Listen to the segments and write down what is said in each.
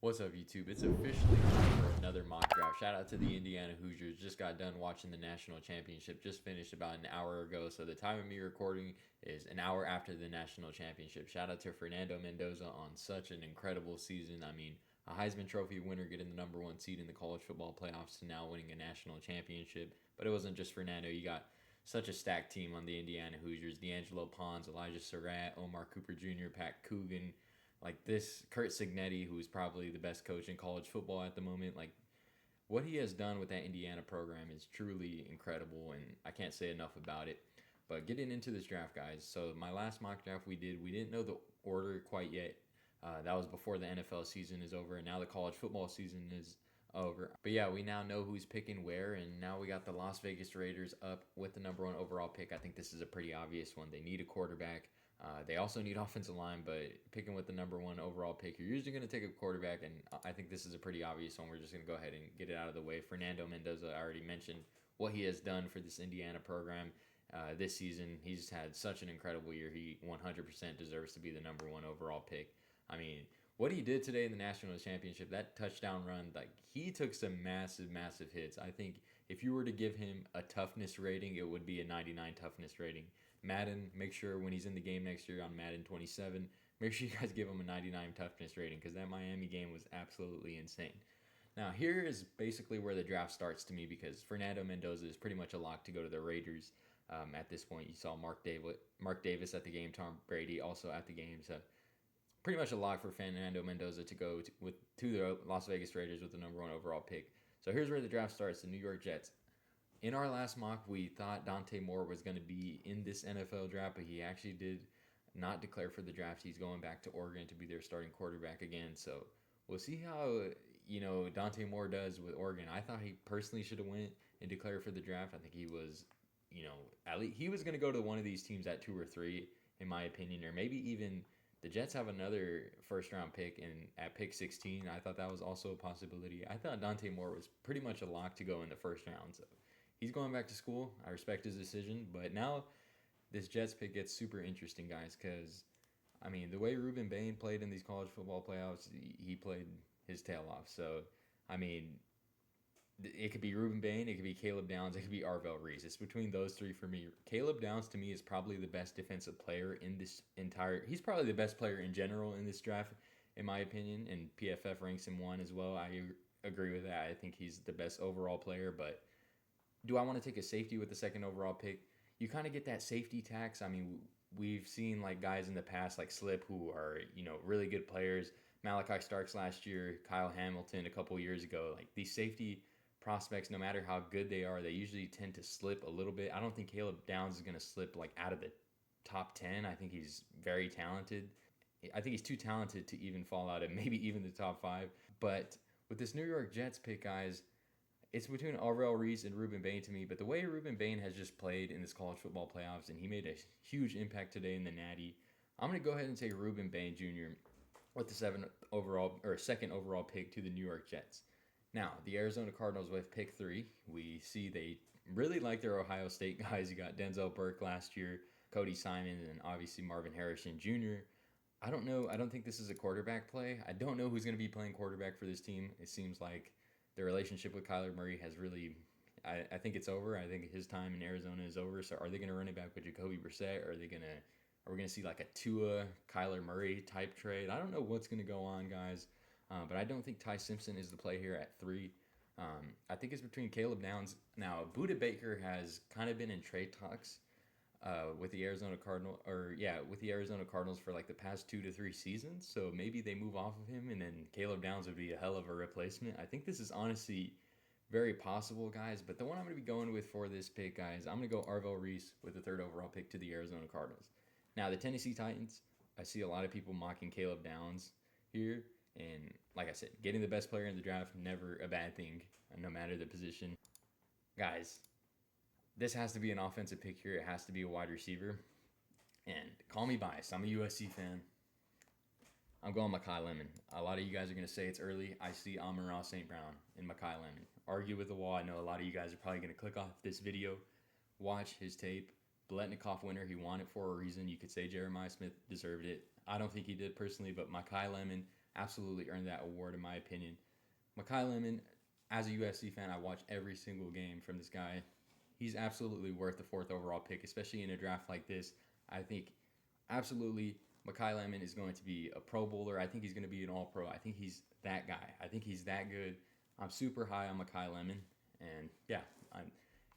What's up, YouTube? It's officially time for another mock draft. Shout out to the Indiana Hoosiers. Just got done watching the national championship. Just finished about an hour ago. So the time of me recording is an hour after the national championship. Shout out to Fernando Mendoza on such an incredible season. I mean, a Heisman Trophy winner getting the number one seed in the college football playoffs to now winning a national championship. But it wasn't just Fernando. You got such a stacked team on the Indiana Hoosiers. D'Angelo Pons, Elijah Surratt, Omar Cooper Jr., Pat Coogan, like this Kurt Signetti, who's probably the best coach in college football at the moment. Like what he has done with that Indiana program is truly incredible, and I can't say enough about it. But getting into this draft, guys. So my last mock draft we didn't know the order quite yet. That was before the NFL season is over, and now the college football season is over. But yeah, we now know who's picking where, and now we got the Las Vegas Raiders up with the number one overall pick. I think this is a pretty obvious one. They need a quarterback. They also need offensive line, but picking with the number one overall pick, you're usually going to take a quarterback, and I think this is a pretty obvious one. We're just going to go ahead and get it out of the way. Fernando Mendoza, I already mentioned what he has done for this Indiana program this season. He's had such an incredible year. He 100% deserves to be the number one overall pick. I mean, what he did today in the national championship, that touchdown run, like he took some massive, massive hits. I think if you were to give him a toughness rating, it would be a 99 toughness rating. Madden, make sure when he's in the game next year on Madden 27, make sure you guys give him a 99 toughness rating because that Miami game was absolutely insane. Now, here is basically where the draft starts to me because Fernando Mendoza is pretty much a lock to go to the Raiders. At this point, you saw Mark Davis at the game, Tom Brady also at the game. So pretty much a lock for Fernando Mendoza to go to the Las Vegas Raiders with the number one overall pick. So here's where the draft starts: the New York Jets. In our last mock, we thought Dante Moore was going to be in this NFL draft, but he actually did not declare for the draft. He's going back to Oregon to be their starting quarterback again. So we'll see how Dante Moore does with Oregon. I thought he personally should have went and declared for the draft. I think he was, at least he was going to go to one of these teams at 2 or 3, in my opinion, or maybe even the Jets have another first round pick and at pick 16. I thought that was also a possibility. I thought Dante Moore was pretty much a lock to go in the first round. So he's going back to school. I respect his decision. But now this Jets pick gets super interesting, guys, because, I mean, the way Ruben Bain played in these college football playoffs, he played his tail off. So, I mean, it could be Ruben Bain, it could be Caleb Downs, it could be Arvell Reese. It's between those three for me. Caleb Downs, to me, is probably the best defensive player in this entire... He's probably the best player in general in this draft, in my opinion, and PFF ranks him 1 as well. I agree with that. I think he's the best overall player, but do I want to take a safety with the second overall pick? You kind of get that safety tax. I mean, we've seen like guys in the past like Slip who are, really good players. Malachi Starks last year, Kyle Hamilton a couple years ago. Like these safety prospects, no matter how good they are, they usually tend to slip a little bit. I don't think Caleb Downs is going to slip like out of the top 10. I think he's very talented. I think he's too talented to even fall out of maybe even the top 5. But with this New York Jets pick, guys, it's between Arvell Reese and Ruben Bain to me, but the way Ruben Bain has just played in this college football playoffs, and he made a huge impact today in the Natty, I'm going to go ahead and take Ruben Bain Jr. with the second overall pick to the New York Jets. Now, the Arizona Cardinals with pick 3, we see they really like their Ohio State guys. You got Denzel Burke last year, Cody Simon, and obviously Marvin Harrison Jr. I don't know. I don't think this is a quarterback play. I don't know who's going to be playing quarterback for this team. It seems like the relationship with Kyler Murray has really, I think it's over. I think his time in Arizona is over. So are they going to run it back with Jacoby Brissett? Or are we going to see like a Tua, Kyler Murray type trade? I don't know what's going to go on, guys. But I don't think Ty Simpson is the play here at 3. I think it's between Caleb Downs. Now, Budda Baker has kind of been in trade talks with the Arizona Cardinals for like the past 2 to 3 seasons. So maybe they move off of him, and then Caleb Downs would be a hell of a replacement. I think this is honestly very possible, guys. But the one I'm going to be going with for this pick, guys, I'm going to go Arvell Reese with the 3rd overall pick to the Arizona Cardinals. Now, the Tennessee Titans, I see a lot of people mocking Caleb Downs here. And like I said, getting the best player in the draft, never a bad thing, no matter the position. Guys, this has to be an offensive pick here. It has to be a wide receiver. And call me biased. I'm a USC fan. I'm going Mekhi Lemon. A lot of you guys are going to say it's early. I see Amon-Ra St. Brown and Mekhi Lemon. Argue with the wall. I know a lot of you guys are probably going to click off this video, watch his tape. Biletnikoff winner. He won it for a reason. You could say Jeremiah Smith deserved it. I don't think he did personally, but Mekhi Lemon, absolutely earned that award in my opinion. Makai Lemon, as a USC fan, I watch every single game from this guy. He's absolutely worth the fourth overall pick, especially in a draft like this. I think absolutely Makai Lemon is going to be a Pro Bowler. I think he's going to be an All Pro. I think he's that guy. I think he's that good. I'm super high on Makai Lemon, and yeah,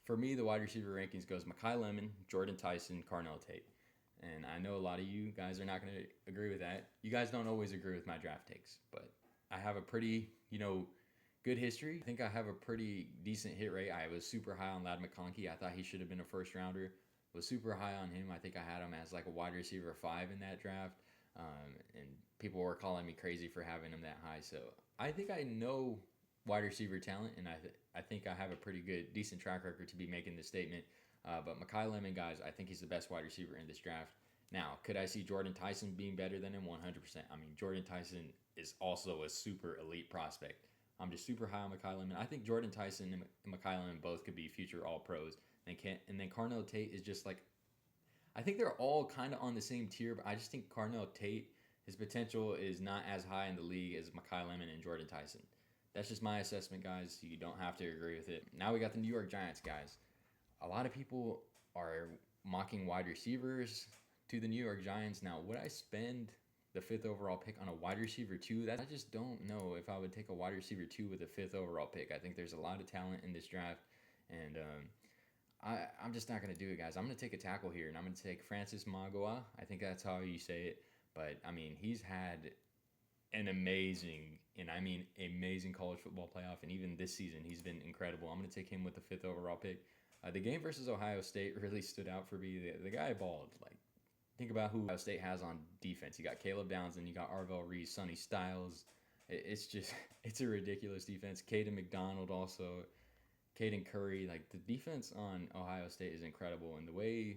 for me the wide receiver rankings goes Makai Lemon, Jordan Tyson, Carnell Tate. And I know a lot of you guys are not going to agree with that. You guys don't always agree with my draft takes, but I have a pretty, good history. I think I have a pretty decent hit rate. I was super high on Lad McConkey. I thought he should have been a first rounder. Was super high on him. I think I had him as like a wide receiver 5 in that draft. And people were calling me crazy for having him that high. So I think I know wide receiver talent, and I think I have a pretty good, decent track record to be making this statement. But Makai Lemon, guys, I think he's the best wide receiver in this draft. Now, could I see Jordan Tyson being better than him? 100%. I mean, Jordan Tyson is also a super elite prospect. I'm just super high on Makai Lemon. I think Jordan Tyson and Makai Lemon both could be future All Pros. And then Carnell Tate is just like, I think they're all kind of on the same tier, but I just think Carnell Tate, his potential is not as high in the league as Makai Lemon and Jordan Tyson. That's just my assessment, guys. You don't have to agree with it. Now we got the New York Giants, guys. A lot of people are mocking wide receivers to the New York Giants. Now, would I spend the 5th overall pick on a wide receiver 2? I just don't know if I would take a wide receiver 2 with a 5th overall pick. I think there's a lot of talent in this draft, and I'm just not going to do it, guys. I'm going to take a tackle here, and I'm going to take Francis Magua. I think that's how you say it. But, I mean, he's had an amazing, and I mean amazing college football playoff, and even this season, he's been incredible. I'm going to take him with the 5th overall pick. The game versus Ohio State really stood out for me. The guy balled. Like, think about who Ohio State has on defense. You got Caleb Downs, and you got Arvell Reese, Sonny Styles. It's just, it's a ridiculous defense. Caden McDonald also. Caden Curry. Like, the defense on Ohio State is incredible. And the way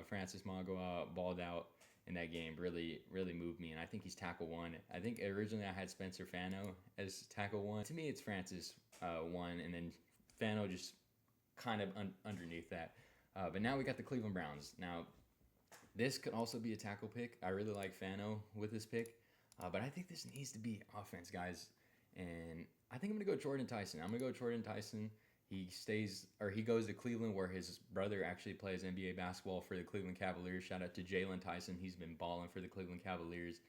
Francis Magua balled out in that game really, really moved me. And I think he's tackle 1. I think originally I had Spencer Fano as tackle 1. To me, it's Francis 1, and then Fano just kind of underneath that. But now we got the Cleveland Browns. Now, this could also be a tackle pick. I really like Fano with this pick. But I think this needs to be offense, guys. And I think I'm going to go Jordan Tyson. I'm going to go Jordan Tyson. He goes to Cleveland, where his brother actually plays NBA basketball for the Cleveland Cavaliers. Shout out to Jalen Tyson. He's been balling for the Cleveland Cavaliers.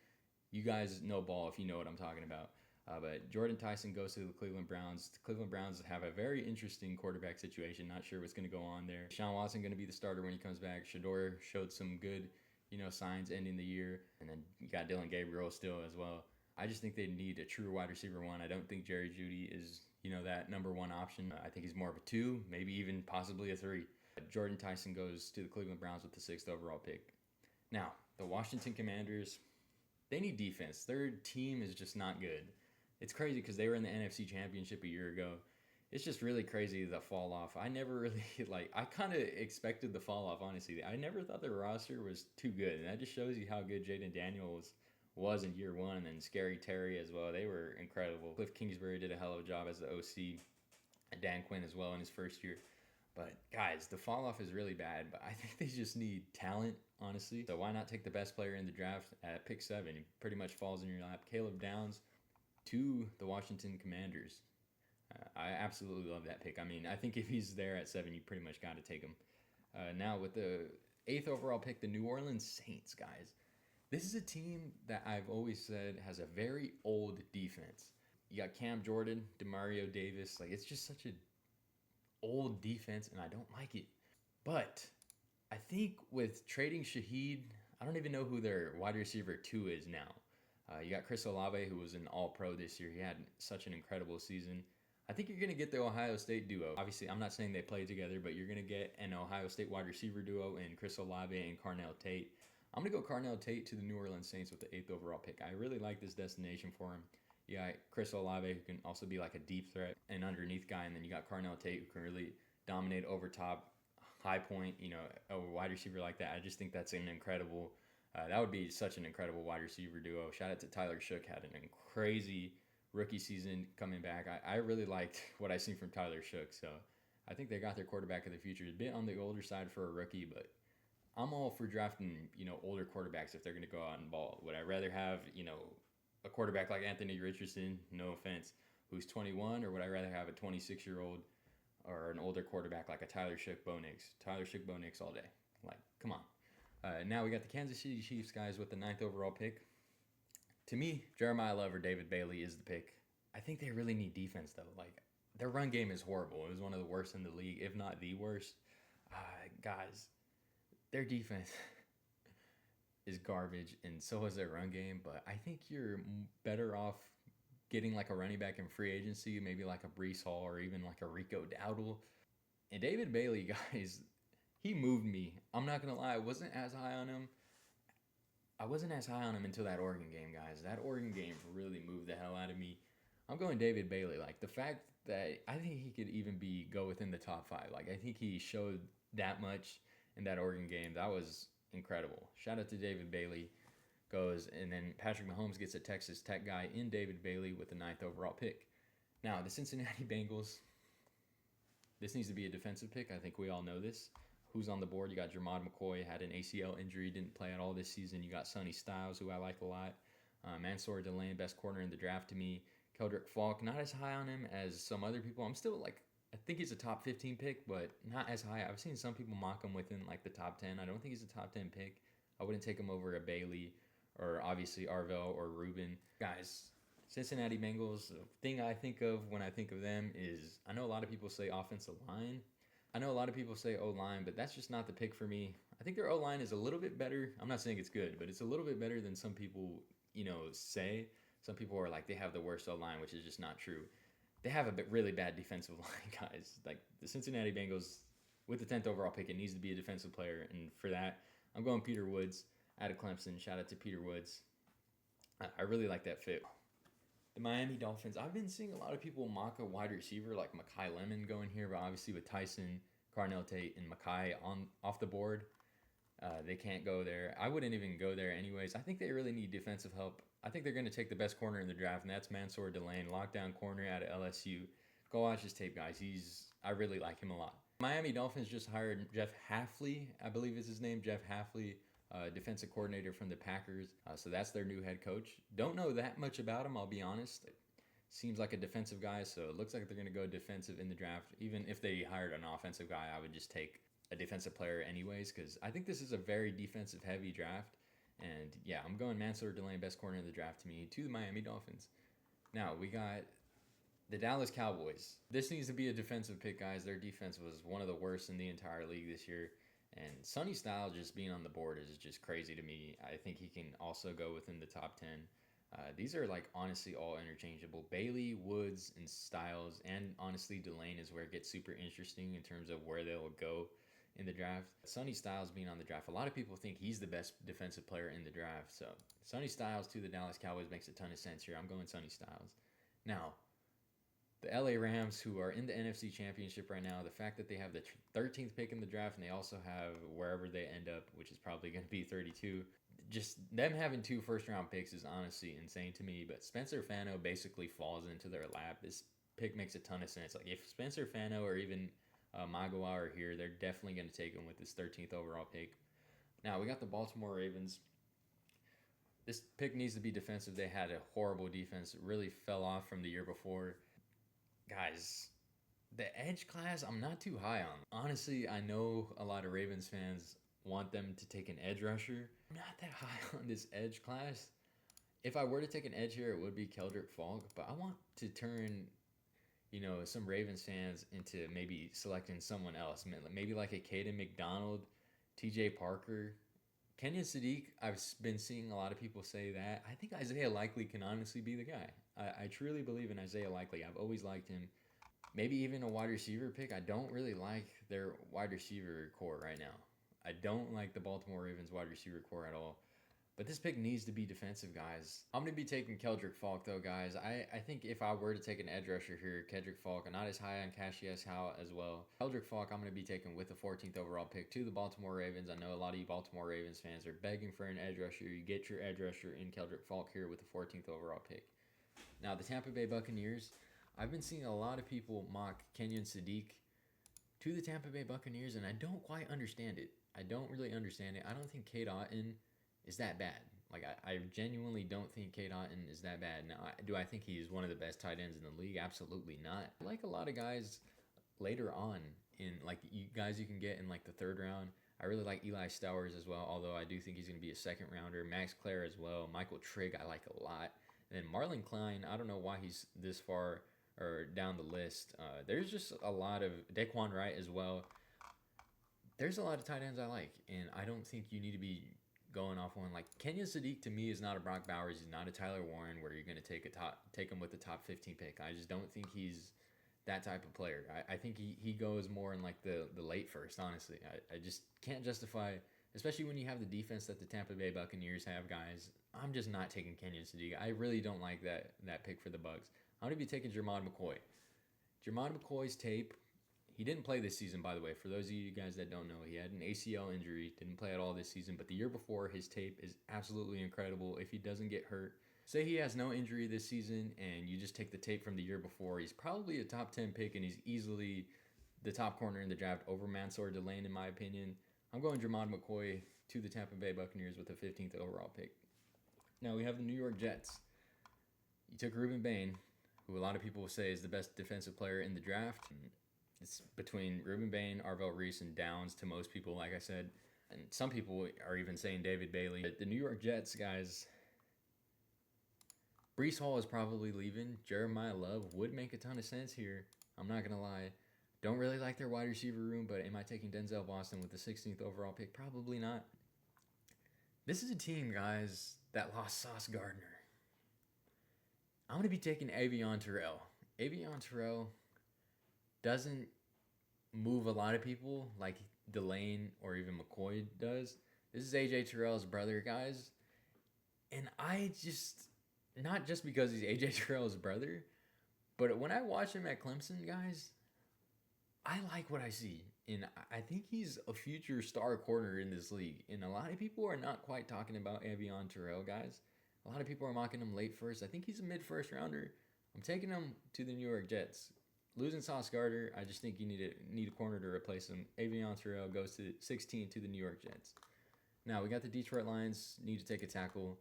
You guys know ball if you know what I'm talking about. But Jordan Tyson goes to the Cleveland Browns. The Cleveland Browns have a very interesting quarterback situation. Not sure what's going to go on there. Deshaun Watson going to be the starter when he comes back. Shador showed some good, signs ending the year. And then you got Dylan Gabriel still as well. I just think they need a true wide receiver 1. I don't think Jerry Jeudy is, that number 1 option. I think he's more of a 2, maybe even possibly a 3. Jordan Tyson goes to the Cleveland Browns with the 6th overall pick. Now, the Washington Commanders, they need defense. Their team is just not good. It's crazy because they were in the NFC Championship a year ago. It's just really crazy, the fall off. I never really, I kind of expected the fall off, honestly. I never thought their roster was too good. And that just shows you how good Jaden Daniels was in year 1. And then Scary Terry as well. They were incredible. Cliff Kingsbury did a hell of a job as the OC. Dan Quinn as well in his first year. But, guys, the fall off is really bad. But I think they just need talent, honestly. So why not take the best player in the draft at pick 7? He pretty much falls in your lap. Caleb Downs to the Washington Commanders. I absolutely love that pick. I mean, I think if he's there at 7, you pretty much got to take him. Now, with the 8th overall pick, the New Orleans Saints, guys. This is a team that I've always said has a very old defense. You got Cam Jordan, Demario Davis. It's just such an old defense, and I don't like it. But I think with trading Shaheed, I don't even know who their wide receiver 2 is now. You got Chris Olave, who was an All-Pro this year. He had such an incredible season. I think you're going to get the Ohio State duo. Obviously, I'm not saying they play together, but you're going to get an Ohio State wide receiver duo in Chris Olave and Carnell Tate. I'm going to go Carnell Tate to the New Orleans Saints with the 8th overall pick. I really like this destination for him. You got Chris Olave, who can also be like a deep threat and underneath guy, and then you got Carnell Tate, who can really dominate over top, high point, a wide receiver like that. I just think that's an incredible, that would be such an incredible wide receiver duo. Shout out to Tyler Shook, had an crazy rookie season coming back. I really liked what I seen from Tyler Shook, so I think they got their quarterback of the future. A bit on the older side for a rookie, but I'm all for drafting, older quarterbacks if they're going to go out and ball. Would I rather have, a quarterback like Anthony Richardson, no offense, who's 21, or would I rather have a 26-year-old or an older quarterback like a Tyler Shook-Bo-Nix? Tyler Shook-Bo-Nix all day. Like, come on. Now we got the Kansas City Chiefs, guys, with the 9th overall pick. To me, Jeremiah Love or David Bailey is the pick. I think they really need defense, though. Like, their run game is horrible. It was one of the worst in the league, if not the worst. Guys, their defense is garbage, and so is their run game. But I think you're better off getting like a running back in free agency, maybe like a Breece Hall or even like a Rico Dowdle. And David Bailey, guys, he moved me. I'm not going to lie. I wasn't as high on him. Until that Oregon game, guys. That Oregon game really moved the hell out of me. I'm going David Bailey. Like, the fact that I think he could even go within the top 5. Like, I think he showed that much in that Oregon game. That was incredible. Shout out to David Bailey. And then Patrick Mahomes gets a Texas Tech guy in David Bailey with the 9th overall pick. Now, the Cincinnati Bengals, this needs to be a defensive pick. I think we all know this. Who's on the board? You got Jermod McCoy, had an ACL injury, didn't play at all this season. You got Sonny Styles, who I like a lot. Mansour Delane, best corner in the draft to me. Keldrick Falk, not as high on him as some other people. I'm still I think he's a top 15 pick, but not as high. I've seen some people mock him within like the top 10. I don't think he's a top 10 pick. I wouldn't take him over a Bailey or obviously Arvell or Rubin. Guys, Cincinnati Bengals, the thing I think of when I think of them is, I know a lot of people say offensive line. I know a lot of people say O-line, but that's just not the pick for me. I think their O-line is a little bit better. I'm not saying it's good, but it's a little bit better than some people, say. Some people are like, they have the worst O-line, which is just not true. They have a really bad defensive line, guys. Like, the Cincinnati Bengals, with the 10th overall pick, it needs to be a defensive player. And for that, I'm going Peter Woods out of Clemson. Shout out to Peter Woods. I really like that fit. The Miami Dolphins, I've been seeing a lot of people mock a wide receiver like Mekhi Lemon going here, but obviously with Tyson, Carnell Tate, and Mekhi off the board, they can't go there. I wouldn't even go there anyways. I think they really need defensive help. I think they're going to take the best corner in the draft, and that's Mansour Delane, lockdown corner out of LSU. Go watch his tape, guys. I really like him a lot. Miami Dolphins just hired Jeff Hafley, I believe is his name, Jeff Hafley, defensive coordinator from the Packers. So that's their new head coach. Don't know that much about him, I'll be honest. Seems like a defensive guy, so it looks like they're going to go defensive in the draft. Even if they hired an offensive guy, I would just take a defensive player anyways, because I think this is a very defensive-heavy draft. And yeah, I'm going Mansour Delane, best corner in the draft to me, to the Miami Dolphins. Now, we got the Dallas Cowboys. This needs to be a defensive pick, guys. Their defense was one of the worst in the entire league this year. And Sonny Styles just being on the board is just crazy to me. I think he can also go within the top 10. These are honestly all interchangeable. Bailey, Woods, and Styles, and honestly Delane is where it gets super interesting in terms of where they'll go in the draft. Sonny Styles being on the draft, a lot of people think he's the best defensive player in the draft. So Sonny Styles to the Dallas Cowboys makes a ton of sense here. I'm going Sonny Styles. Now, the LA Rams, who are in the NFC Championship right now, the fact that they have the 13th pick in the draft and they also have wherever they end up, which is probably going to be 32, just them having 2 first-round picks is honestly insane to me. But Spencer Fano basically falls into their lap. This pick makes a ton of sense. Like, if Spencer Fano or even Magawa are here, they're definitely going to take him with this 13th overall pick. Now, we got the Baltimore Ravens. This pick needs to be defensive. They had a horrible defense. It really fell off from the year before. Guys, the edge class, I'm not too high on. Honestly, I know a lot of Ravens fans want them to take an edge rusher. I'm not that high on this edge class. If I were to take an edge here, it would be Keldrick Falk, but I want to turn, some Ravens fans into maybe selecting someone else. Maybe like a Caden McDonald, TJ Parker. Kenyon Sadiq, I've been seeing a lot of people say that. I think Isaiah Likely can honestly be the guy. I truly believe in Isaiah Likely. I've always liked him. Maybe even a wide receiver pick. I don't really like their wide receiver core right now. I don't like the Baltimore Ravens wide receiver core at all. But this pick needs to be defensive, guys. I'm going to be taking Keldrick Falk, though, guys. I think if I were to take an edge rusher here, Keldrick Falk, not as high on Cassius Howe as well. Keldrick Falk, I'm going to be taking with the 14th overall pick to the Baltimore Ravens. I know a lot of you Baltimore Ravens fans are begging for an edge rusher. You get your edge rusher in Keldrick Falk here with the 14th overall pick. Now, the Tampa Bay Buccaneers, I've been seeing a lot of people mock Kenyon Sadiq to the Tampa Bay Buccaneers, and I don't quite understand it. I don't really understand it. I don't think Cade Otton is that bad. Like I genuinely don't think Kate Otten is that bad. Now, do I think he's one of the best tight ends in the league? Absolutely not. I like a lot of guys later on in like you guys you can get in like the third round. I really like Eli Stowers as well, although I do think he's going to be a second rounder. Max Clare as well. Michael Trigg I like a lot. And then Marlon Klein, I don't know why he's this far or down the list. There's just a lot of Daquan Wright as well. There's a lot of tight ends I like, and I don't think you need to be going off one like Kenyon Sadiq. To me is not a Brock Bowers. He's not a Tyler Warren where you're going to take him with the top 15 pick. I just don't think he's that type of player. I think he goes more in like the late first, honestly. I just can't justify, especially when you have the defense that the Tampa Bay Buccaneers have, guys. I'm just not taking Kenyon Sadiq. I really don't like that pick for the Bucs. I'm going to be taking Jermod McCoy. Jermod McCoy's tape, he didn't play this season, by the way. For those of you guys that don't know, he had an ACL injury, didn't play at all this season. But the year before, his tape is absolutely incredible. If he doesn't get hurt, say he has no injury this season and you just take the tape from the year before, he's probably a top 10 pick and he's easily the top corner in the draft over Mansour Delane, in my opinion. I'm going Jermod McCoy to the Tampa Bay Buccaneers with the 15th overall pick. Now we have the New York Jets. You took Ruben Bain, who a lot of people will say is the best defensive player in the draft. It's between Ruben Bain, Arvell Reese, and Downs to most people, like I said. And some people are even saying David Bailey. But the New York Jets, guys, Breece Hall is probably leaving. Jeremiah Love would make a ton of sense here. I'm not going to lie. Don't really like their wide receiver room, but am I taking Denzel Boston with the 16th overall pick? Probably not. This is a team, guys, that lost Sauce Gardner. I'm going to be taking Avion Terrell. Avion Terrell doesn't move a lot of people like Delane or even McCoy does. This is AJ Terrell's brother, guys. And I just, not just because he's AJ Terrell's brother, but when I watch him at Clemson, guys, I like what I see. And I think he's a future star corner in this league. And a lot of people are not quite talking about Avion Terrell, guys. A lot of people are mocking him late first. I think he's a mid-first rounder. I'm taking him to the New York Jets. Losing Sauce Gardner, I just think you need a corner to replace him. Avion Terrell goes to 16 to the New York Jets. Now, we got the Detroit Lions, need to take a tackle.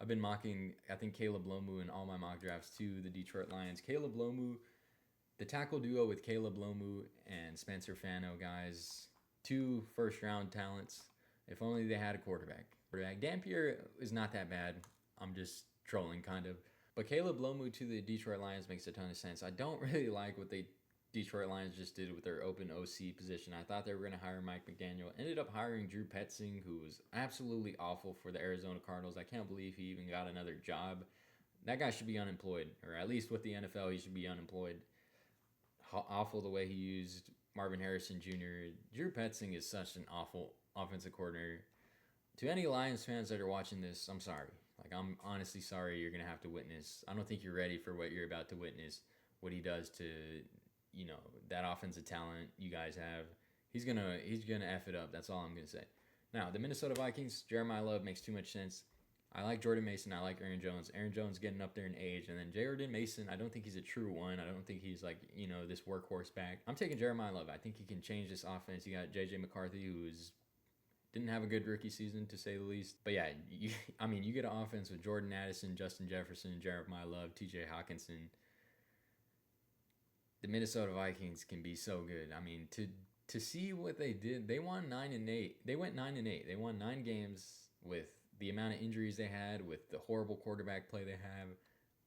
I've been mocking, I think, Caleb Lomu in all my mock drafts to the Detroit Lions. Caleb Lomu, the tackle duo with Caleb Lomu and Spencer Fano, guys, 2 first-round talents. If only they had a quarterback. Dampier is not that bad. I'm just trolling, kind of. But Caleb Lomu to the Detroit Lions makes a ton of sense. I don't really like what the Detroit Lions just did with their open OC position. I thought they were going to hire Mike McDaniel. Ended up hiring Drew Petzing, who was absolutely awful for the Arizona Cardinals. I can't believe he even got another job. That guy should be unemployed, or at least with the NFL, he should be unemployed. Awful the way he used Marvin Harrison Jr. Drew Petzing is such an awful offensive coordinator. To any Lions fans that are watching this, I'm sorry. Like, I'm honestly sorry you're going to have to witness. I don't think you're ready for what you're about to witness, what he does to, that offensive talent you guys have. He's gonna F it up. That's all I'm going to say. Now, the Minnesota Vikings, Jeremiah Love makes too much sense. I like Jordan Mason. I like Aaron Jones. Aaron Jones getting up there in age. And then Jordan Mason, I don't think he's a true one. I don't think he's like, this workhorse back. I'm taking Jeremiah Love. I think he can change this offense. You got J.J. McCarthy, who's didn't have a good rookie season, to say the least. But yeah, you get an offense with Jordan Addison, Justin Jefferson, Jeremiah Love, T.J. Hawkinson. The Minnesota Vikings can be so good. I mean, to see what they did, they won 9-8. They went 9-8. They won 9 games with the amount of injuries they had, with the horrible quarterback play they have.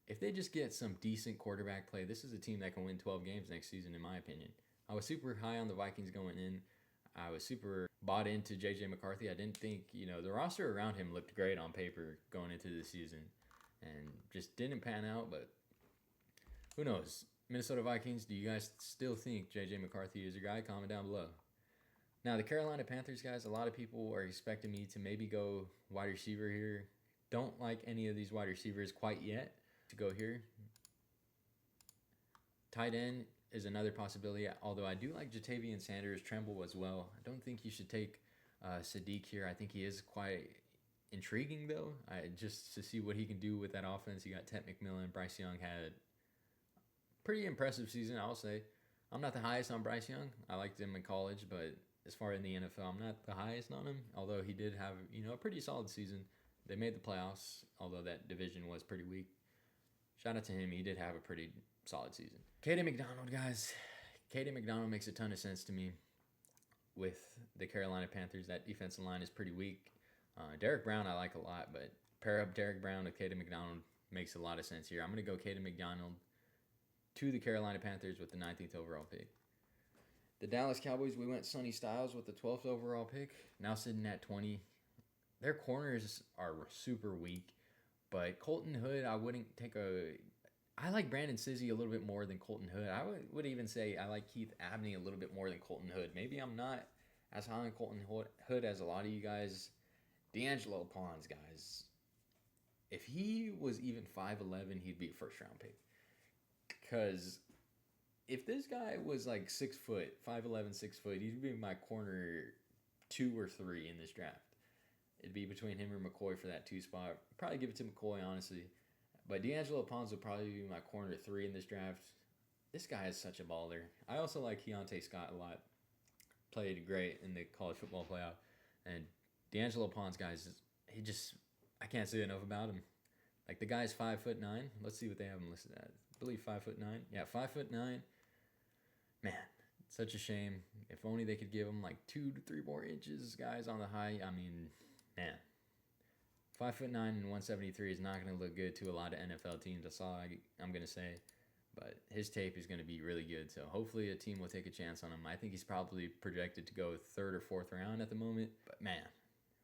If they just get some decent quarterback play, this is a team that can win 12 games next season, in my opinion. I was super high on the Vikings going in. I was super bought into J.J. McCarthy. I didn't think, the roster around him looked great on paper going into the season and just didn't pan out, but who knows? Minnesota Vikings, do you guys still think J.J. McCarthy is your guy? Comment down below. Now, the Carolina Panthers, guys, a lot of people are expecting me to maybe go wide receiver here. Don't like any of these wide receivers quite yet to go here. Tight end is another possibility, although I do like Jatavian Sanders, Tremble as well. I don't think you should take Sadiq here. I think he is quite intriguing, though, just to see what he can do with that offense. You got Ted McMillan. Bryce Young had a pretty impressive season, I'll say. I'm not the highest on Bryce Young. I liked him in college, but as far in the NFL, I'm not the highest on him, although he did have, a pretty solid season. They made the playoffs, although that division was pretty weak. Shout out to him. He did have a pretty solid season. Kaden McDonald, guys. Kaden McDonald makes a ton of sense to me with the Carolina Panthers. That defensive line is pretty weak. Derek Brown I like a lot, but pair up Derek Brown with Kaden McDonald makes a lot of sense here. I'm going to go Kaden McDonald to the Carolina Panthers with the 19th overall pick. The Dallas Cowboys, we went Sonny Styles with the 12th overall pick, now sitting at 20. Their corners are super weak, but Colton Hood, I wouldn't take a... I like Brandon Sizzy a little bit more than Colton Hood. I would even say I like Keith Abney a little bit more than Colton Hood. Maybe I'm not as high on Colton Hood as a lot of you guys. D'Angelo Pons, guys. If he was even 5'11", he'd be a first-round pick. Because if this guy was like 6 foot, 5'11", 6 foot, he'd be my corner 2 or 3 in this draft. It'd be between him or McCoy for that 2 spot. Probably give it to McCoy, honestly. But D'Angelo Pons would probably be my corner 3 in this draft. This guy is such a baller. I also like Keontae Scott a lot. Played great in the college football playoff. And D'Angelo Pons, guys, I can't say enough about him. Like, the guy's 5'9". Let's see what they have him listed at. I believe 5'9". Yeah, 5'9". Man, such a shame. If only they could give him like 2 to 3 more inches, guys, on the high. I mean, man. 5'9" and 173 is not going to look good to a lot of NFL teams. I'm going to say. But his tape is going to be really good. So hopefully a team will take a chance on him. I think he's probably projected to go 3rd or 4th round at the moment. But man,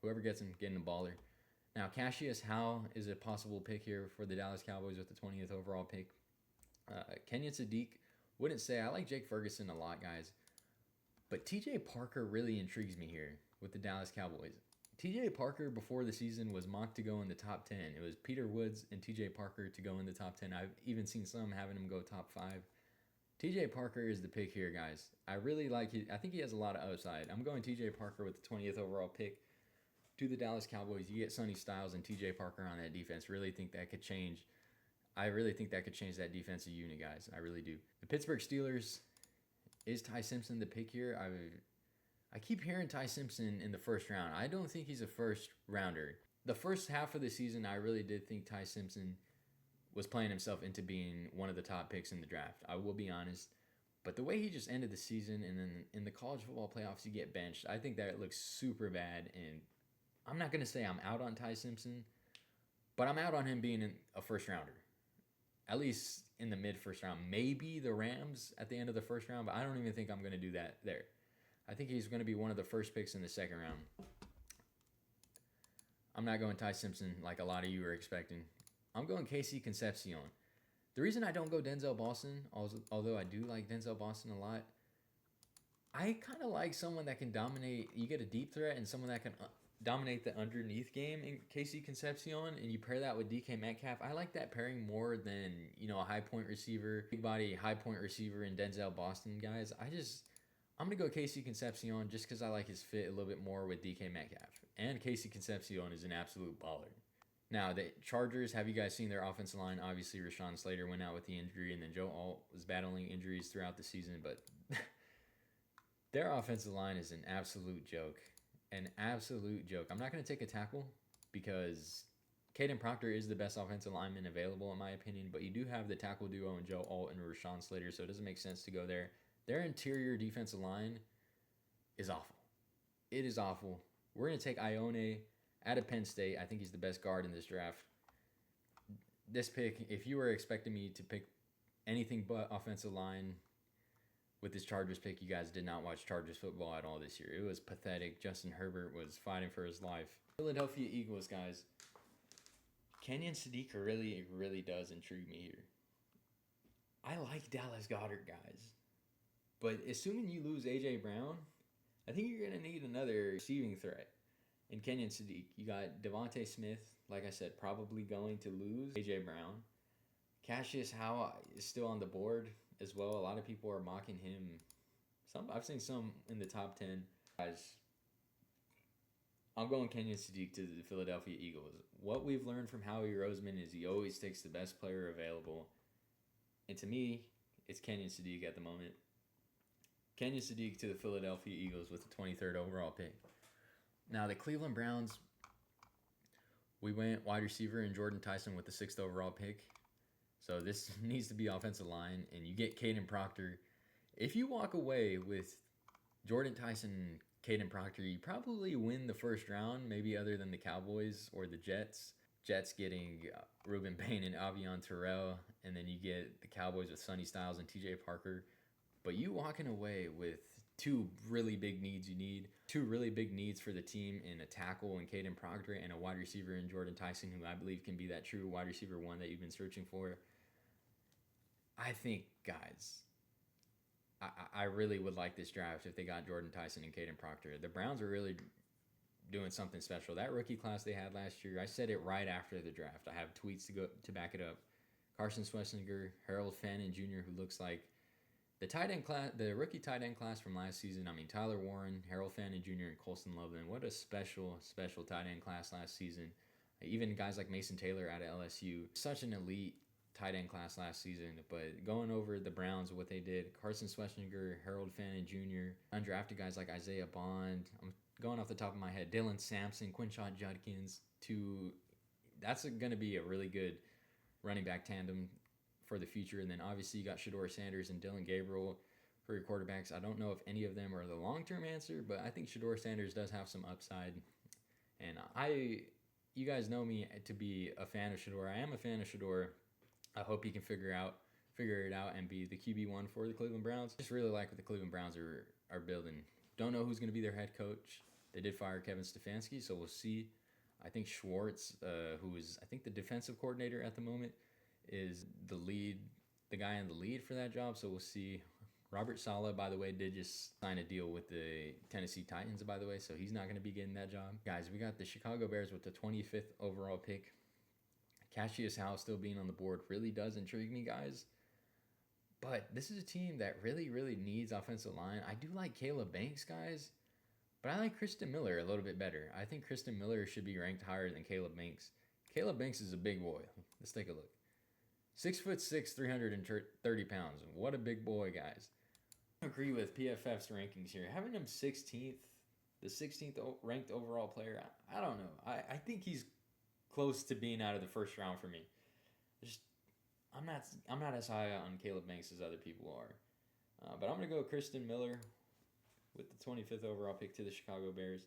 whoever gets him, getting a baller. Now, Cassius Howe is a possible pick here for the Dallas Cowboys with the 20th overall pick. Kenyon Sadiq, wouldn't say. I like Jake Ferguson a lot, guys. But TJ Parker really intrigues me here with the Dallas Cowboys. TJ Parker before the season was mocked to go in the top 10. It was Peter Woods and TJ Parker to go in the top 10. I've even seen some having him go top 5. TJ Parker is the pick here, guys. I really like it. I think he has a lot of upside. I'm going TJ Parker with the 20th overall pick to the Dallas Cowboys. You get Sonny Styles and TJ Parker on that defense. Really think that could change. I really think that could change that defensive unit, guys. I really do. The Pittsburgh Steelers, is Ty Simpson the pick here? I keep hearing Ty Simpson in the first round. I don't think he's a first rounder. The first half of the season, I really did think Ty Simpson was playing himself into being one of the top picks in the draft. I will be honest. But the way he just ended the season and then in the college football playoffs, you get benched. I think that looks super bad. And I'm not going to say I'm out on Ty Simpson, but I'm out on him being a first rounder. At least in the mid-first round. Maybe the Rams at the end of the first round, but I don't even think I'm going to do that there. I think he's going to be one of the first picks in the second round. I'm not going Ty Simpson like a lot of you are expecting. I'm going Casey Concepcion. The reason I don't go Denzel Boston, although I do like Denzel Boston a lot, I kind of like someone that can dominate. You get a deep threat and someone that can dominate the underneath game in Casey Concepcion, and you pair that with DK Metcalf. I like that pairing more than, a high point receiver, big body, high point receiver in Denzel Boston, guys. I'm going to go Casey Concepcion just because I like his fit a little bit more with DK Metcalf. And Casey Concepcion is an absolute baller. Now, the Chargers, have you guys seen their offensive line? Obviously, Rashawn Slater went out with the injury, and then Joe Alt was battling injuries throughout the season, but their offensive line is an absolute joke. An absolute joke. I'm not going to take a tackle because Caden Proctor is the best offensive lineman available in my opinion, but you do have the tackle duo in Joe Alt and Rashawn Slater, so it doesn't make sense to go there. Their interior defensive line is awful. It is awful. We're going to take Ione out of Penn State. I think he's the best guard in this draft. This pick, if you were expecting me to pick anything but offensive line with this Chargers pick, you guys did not watch Chargers football at all this year. It was pathetic. Justin Herbert was fighting for his life. Philadelphia Eagles, guys. Kenyon Sadiq really, really does intrigue me here. I like Dallas Goedert, guys. But assuming you lose A.J. Brown, I think you're going to need another receiving threat in Kenyon Sadiq. You got Devontae Smith, like I said, probably going to lose A.J. Brown. Cassius Howe is still on the board as well. A lot of people are mocking him. I've seen some in the top 10. Guys, I'm going Kenyon Sadiq to the Philadelphia Eagles. What we've learned from Howie Roseman is he always takes the best player available. And to me, it's Kenyon Sadiq at the moment. Kenyon Sadiq to the Philadelphia Eagles with the 23rd overall pick. Now, the Cleveland Browns, We went wide receiver and Jordan Tyson with the 6th overall pick. So this needs to be offensive line, and you get Caden Proctor. If you walk away with Jordan Tyson and Caden Proctor, you probably win the first round, maybe other than the Cowboys or the Jets. Jets getting Ruben Payne and Avion Terrell, and then you get the Cowboys with Sonny Styles and TJ Parker. But you walking away with two really big needs two really big needs for the team in a tackle in Caden Proctor and a wide receiver in Jordan Tyson, who I believe can be that true wide receiver one that you've been searching for. I think, guys, I really would like this draft if they got Jordan Tyson and Caden Proctor. The Browns are really doing something special. That rookie class they had last year, I said it right after the draft. I have tweets to back it up. Carson Schlesinger, Harold Fannin Jr., who looks like the rookie tight end class from last season. I mean, Tyler Warren, Harold Fannin Jr., and Colston Loveland. What a special tight end class last season. Even guys like Mason Taylor out of LSU. Such an elite tight end class last season. But going over the Browns, what they did, Carson Schlesinger, Harold Fannin Jr., undrafted guys like Isaiah Bond. I'm going off the top of my head. Dylan Sampson, Quinshon Judkins. That's going to be a really good running back tandem for the future. And then obviously you got Shedeur Sanders and Dylan Gabriel for your quarterbacks. I don't know if any of them are the long-term answer, but I think Shedeur Sanders does have some upside. And you guys know me to be a fan of Shedeur. I am a fan of Shedeur. I hope he can figure it out and be the QB1 for the Cleveland Browns. Just really like what the Cleveland Browns are building. Don't know who's going to be their head coach. They did fire Kevin Stefanski, so we'll see. I think Schwartz, who is I think the defensive coordinator at the moment, is the guy in the lead for that job. So we'll see. Robert Saleh, by the way, did just sign a deal with the Tennessee Titans, by the way, so he's not going to be getting that job. Guys, we got the Chicago Bears with the 25th overall pick. Cassius Howe still being on the board really does intrigue me, guys. But this is a team that really, really needs offensive line. I do like Caleb Banks, guys, but I like Kristen Miller a little bit better. I think Kristen Miller should be ranked higher than Caleb Banks. Caleb Banks is a big boy. Let's take a look. 6'6", 330 pounds. What a big boy, guys. I agree with PFF's rankings here. Having him 16th, the 16th ranked overall player, I don't know. I think he's close to being out of the first round for me. I'm not as high on Caleb Banks as other people are. But I'm going to go Kristen Miller with the 25th overall pick to the Chicago Bears.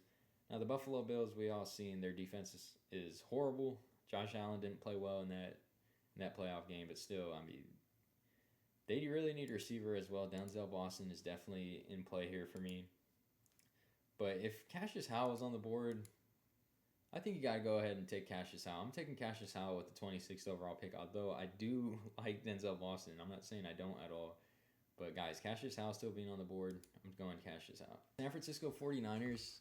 Now, the Buffalo Bills, we all seen their defense is horrible. Josh Allen didn't play well in that playoff game, but still, I mean, they really need a receiver as well. Denzel Boston is definitely in play here for me. But if Cassius Howe is on the board, I think you got to go ahead and take Cassius Howe. I'm taking Cassius Howe with the 26th overall pick, although I do like Denzel Boston. I'm not saying I don't at all. But, guys, Cassius Howe still being on the board. I'm going Cassius Howe. San Francisco 49ers.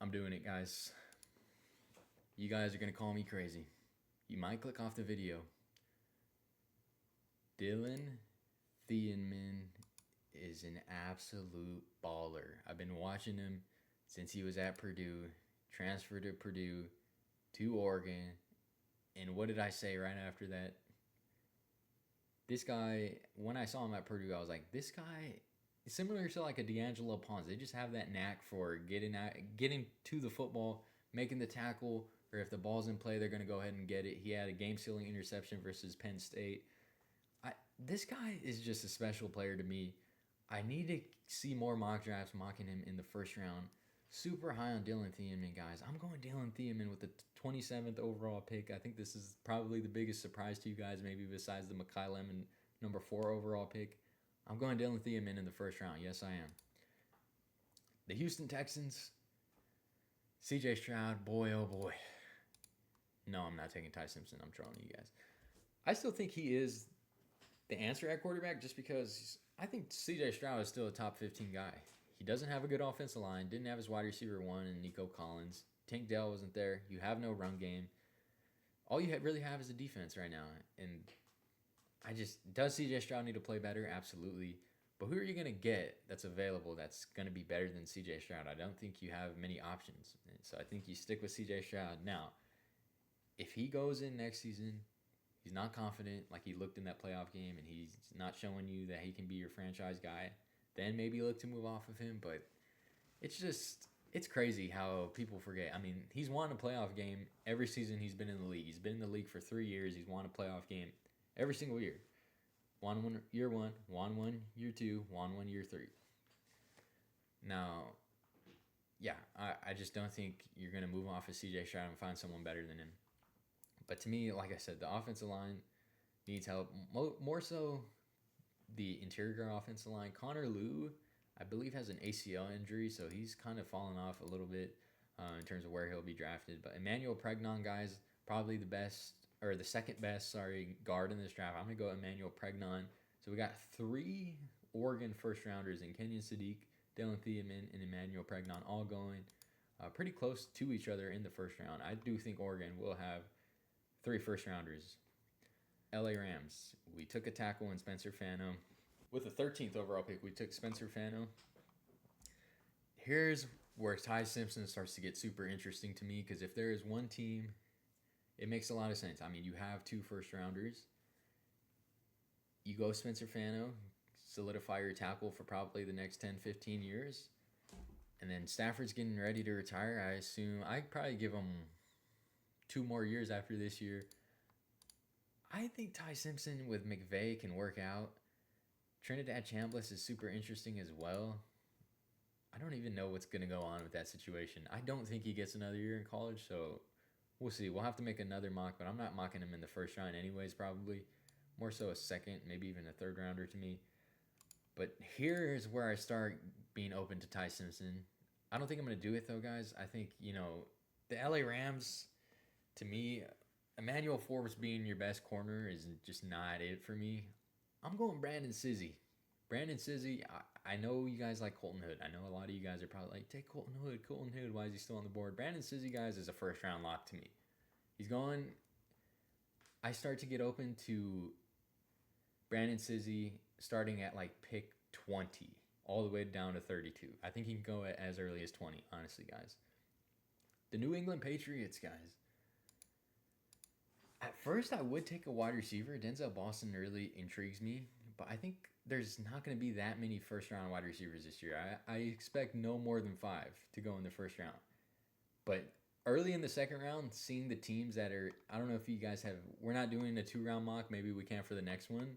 I'm doing it, guys. You guys are going to call me crazy. You might click off the video. Dylan Thiemann is an absolute baller. I've been watching him since he was at Purdue, transferred to Purdue, to Oregon, and what did I say right after that? This guy, when I saw him at Purdue, I was like, this guy is similar to like a D'Angelo Pons. They just have that knack for getting to the football, making the tackle, or if the ball's in play, they're going to go ahead and get it. He had a game-sealing interception versus Penn State. This guy is just a special player to me. I need to see more mock drafts mocking him in the first round. Super high on Dylan Thiemann, guys. I'm going Dylan Thiemann with the 27th overall pick. I think this is probably the biggest surprise to you guys, maybe besides the Mekhi Lemon number 4 overall pick. I'm going Dylan Thiemann in the first round. Yes, I am. The Houston Texans. CJ Stroud, boy, oh boy. No, I'm not taking Ty Simpson. I'm trolling you guys. I still think he is the answer at quarterback just because I think CJ Stroud is still a top 15 guy. He doesn't have a good offensive line. Didn't have his wide receiver 1 and Nico Collins. Tank Dell wasn't there. You have no run game. All you really have is a defense right now. And does CJ Stroud need to play better? Absolutely. But who are you going to get that's available that's going to be better than CJ Stroud? I don't think you have many options. And so I think you stick with CJ Stroud. Now, if he goes in next season, he's not confident like he looked in that playoff game and he's not showing you that he can be your franchise guy, then maybe look to move off of him. But it's just, it's crazy how people forget. I mean, he's won a playoff game every season he's been in the league. He's been in the league for 3 years. He's won a playoff game every single year. Won one year one, won one year two, won one year three. Now, yeah, I just don't think you're going to move off of CJ Stroud and find someone better than him. But to me, like I said, the offensive line needs help. More so the interior offensive line. Connor Lew, I believe, has an ACL injury, so he's kind of fallen off a little bit in terms of where he'll be drafted. But Emmanuel Pregnon, guys, probably the best, or the second best, guard in this draft. I'm going to go Emmanuel Pregnon. So we got 3 Oregon first rounders in Kenyon Sadiq, Dylan Thiemann, and Emmanuel Pregnon, all going pretty close to each other in the first round. I do think Oregon will have 3 first rounders. LA Rams, we took a tackle in Spencer Fano. With the 13th overall pick, we took Spencer Fano. Here's where Ty Simpson starts to get super interesting to me, because if there is one team, it makes a lot of sense. I mean, you have 2 first rounders. You go Spencer Fano, solidify your tackle for probably the next 10, 15 years. And then Stafford's getting ready to retire. I assume I'd probably give him 2 more years after this year. I think Ty Simpson with McVay can work out. Trinidad Chambliss is super interesting as well. I don't even know what's going to go on with that situation. I don't think he gets another year in college, so we'll see. We'll have to make another mock, but I'm not mocking him in the first round anyways, probably. More so a second, maybe even a third rounder to me. But here's where I start being open to Ty Simpson. I don't think I'm going to do it, though, guys. I think, the LA Rams, to me, Emmanuel Forbes being your best corner is just not it for me. I'm going Brandon Sizzy. Brandon Sizzy, I know you guys like Colton Hood. I know a lot of you guys are probably like, take Colton Hood. Why is he still on the board? Brandon Sizzy, guys, is a first-round lock to me. He's going... I start to get open to Brandon Sizzy starting at like pick 20 all the way down to 32. I think he can go as early as 20, honestly, guys. The New England Patriots, guys. At first, I would take a wide receiver. Denzel Boston really intrigues me, but I think there's not going to be that many first-round wide receivers this year. I expect no more than 5 to go in the first round. But early in the second round, seeing the teams that are, I don't know if you guys have, we're not doing a 2-round mock. Maybe we can for the next one.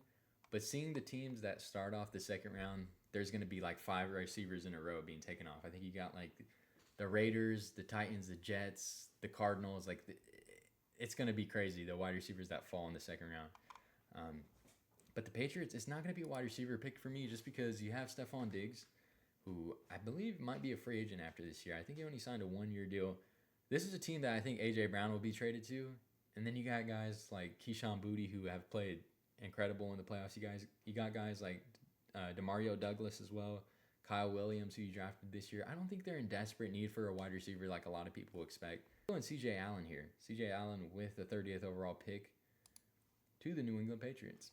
But seeing the teams that start off the second round, there's going to be like 5 receivers in a row being taken off. I think you got like the Raiders, the Titans, the Jets, the Cardinals. It's going to be crazy, the wide receivers that fall in the second round. But the Patriots, it's not going to be a wide receiver pick for me just because you have Stephon Diggs, who I believe might be a free agent after this year. I think he only signed a 1-year deal. This is a team that I think A.J. Brown will be traded to. And then you got guys like Keyshawn Boutte who have played incredible in the playoffs. You got guys like Demario Douglas as well, Kyle Williams, who you drafted this year. I don't think they're in desperate need for a wide receiver like a lot of people expect. I'm going C.J. Allen here. C.J. Allen with the 30th overall pick to the New England Patriots.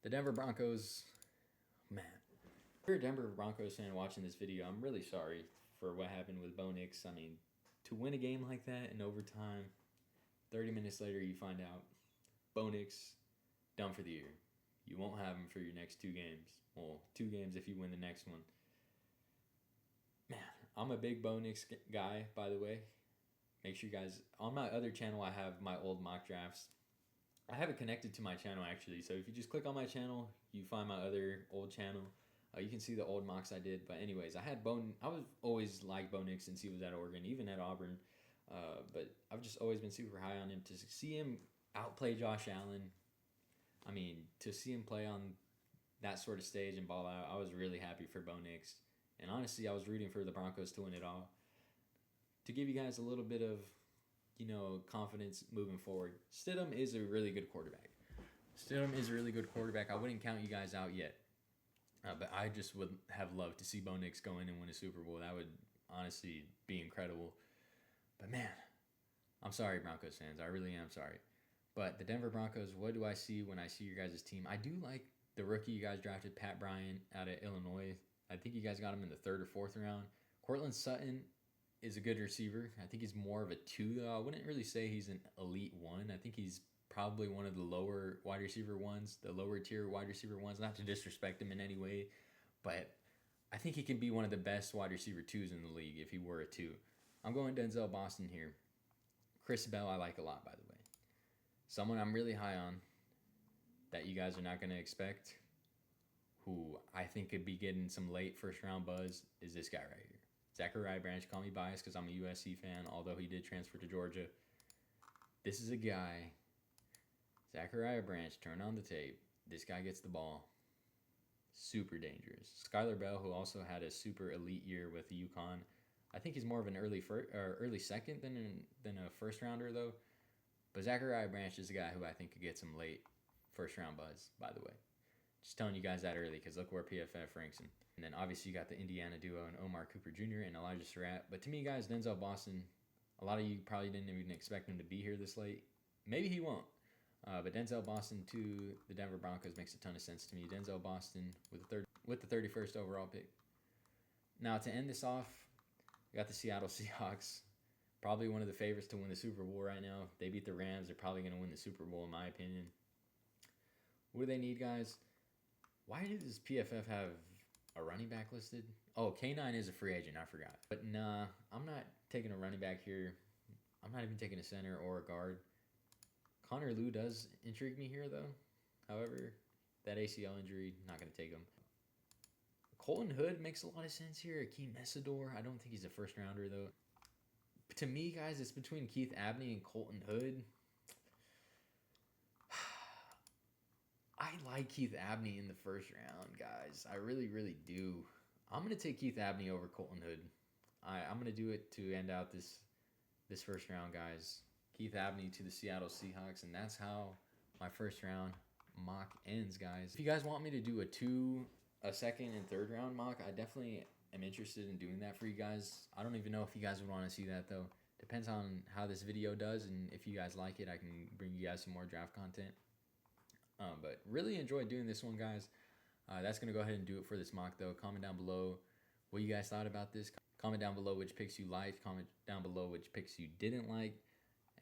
The Denver Broncos, man. If you're a Denver Broncos fan watching this video, I'm really sorry for what happened with Bo Nix. I mean, to win a game like that in overtime, 30 minutes later you find out Bo Nix done for the year. You won't have him for your next 2 games. Well, 2 games if you win the next one. Man, I'm a big Bo Nix guy, by the way. Make sure you guys, on my other channel, I have my old mock drafts. I have it connected to my channel, actually. So if you just click on my channel, you find my other old channel. You can see the old mocks I did. But anyways, I was always like Bo Nix since he was at Oregon, even at Auburn. But I've just always been super high on him. To see him outplay Josh Allen, I mean, to see him play on that sort of stage and ball out, I was really happy for Bo Nix. And honestly, I was rooting for the Broncos to win it all. To give you guys a little bit of, confidence moving forward, Stidham is a really good quarterback. I wouldn't count you guys out yet. But I just would have loved to see Bo Nix go in and win a Super Bowl. That would honestly be incredible. But man, I'm sorry, Broncos fans. I really am sorry. But the Denver Broncos, what do I see when I see your guys' team? I do like the rookie you guys drafted, Pat Bryant, out of Illinois. I think you guys got him in the 3rd or 4th round. Cortland Sutton is a good receiver. I think he's more of a 2, though. I wouldn't really say he's an elite 1. I think he's probably one of the lower wide receiver ones, the lower tier wide receiver ones. Not to disrespect him in any way, but I think he can be one of the best wide receiver twos in the league if he were a two. I'm going Denzel Boston here. Chris Bell, I like a lot, by the way. Someone I'm really high on that you guys are not going to expect, who I think could be getting some late first round buzz, is this guy right here. Zachariah Branch. Call me biased because I'm a USC fan, although he did transfer to Georgia. This is a guy, Zachariah Branch, turn on the tape. This guy gets the ball. Super dangerous. Skylar Bell, who also had a super elite year with UConn. I think he's more of an early second than a first rounder though. But Zachariah Branch is a guy who I think could get some late first round buzz, by the way. Just telling you guys that early because look where PFF ranks him. And then obviously you got the Indiana duo and Omar Cooper Jr. and Elijah Surratt. But to me, guys, Denzel Boston, a lot of you probably didn't even expect him to be here this late. Maybe he won't. But Denzel Boston to the Denver Broncos makes a ton of sense to me. Denzel Boston with the 31st overall pick. Now to end this off, we got the Seattle Seahawks. Probably one of the favorites to win the Super Bowl right now. If they beat the Rams, they're probably going to win the Super Bowl in my opinion. What do they need, guys? Why does PFF have a running back listed? Oh, K9 is a free agent. I forgot. But nah, I'm not taking a running back here. I'm not even taking a center or a guard. Connor Lew does intrigue me here, though. However, that ACL injury, not going to take him. Colton Hood makes a lot of sense here. Akeem Messidor, I don't think he's a first rounder, though. But to me, guys, it's between Keith Abney and Colton Hood. I like Keith Abney in the first round, guys. I really, really do. I'm going to take Keith Abney over Colton Hood. I'm going to do it to end out this first round, guys. Keith Abney to the Seattle Seahawks, and that's how my first round mock ends, guys. If you guys want me to do a second and third round mock, I definitely am interested in doing that for you guys. I don't even know if you guys would want to see that, though. Depends on how this video does, and if you guys like it, I can bring you guys some more draft content. But really enjoyed doing this one, guys. That's going to go ahead and do it for this mock, though. Comment down below what you guys thought about this. Comment down below which picks you liked. Comment down below which picks you didn't like.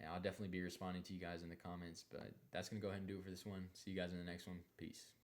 And I'll definitely be responding to you guys in the comments. But that's going to go ahead and do it for this one. See you guys in the next one. Peace.